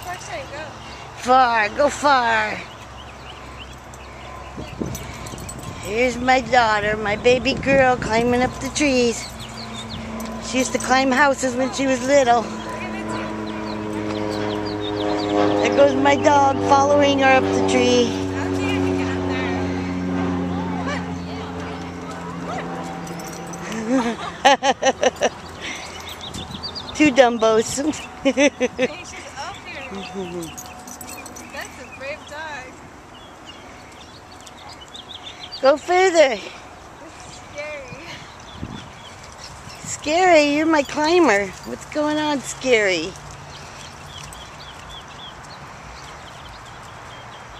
far should I go? Far, go far. Here's my daughter, my baby girl, climbing up the trees. She used to climb houses when she was little. There goes my dog following her up the tree. Two Dumbos. Hey, she's up here. That's a brave dog. Go further. It's scary. Scary, you're my climber. What's going on, Scary?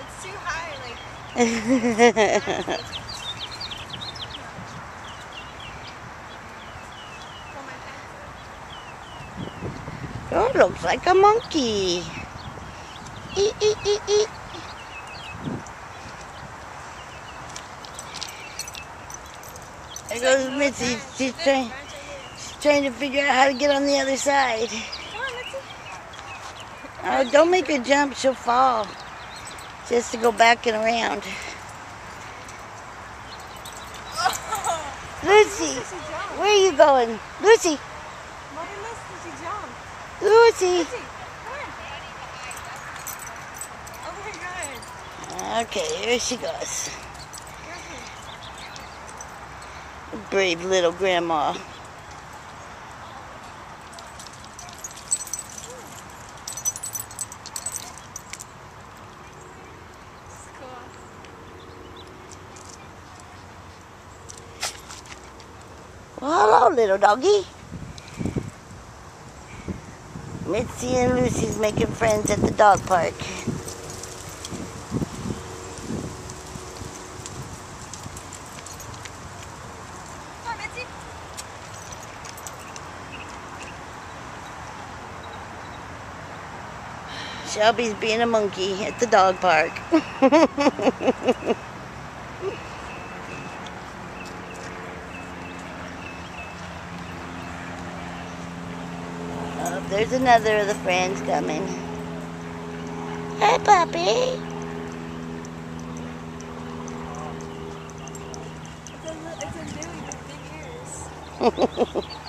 It's too high, like. Oh, looks like a monkey. Eat, eat, eat, eat. There goes Mitzi. She's trying to figure out how to get on the other side. Come on, Mitzi. Oh, don't make her jump. She'll fall. She has to go back and around. Lucy, where are you going? Lucy. Lucy. Oh my God. Okay, here she goes. Brave little grandma. Well, hello, little doggy. Mitzi and Lucy's making friends at the dog park. Come on, Mitzi. Shelby's being a monkey at the dog park. Oh, there's another of the friends coming. Hi, puppy. It's a Louie with big ears.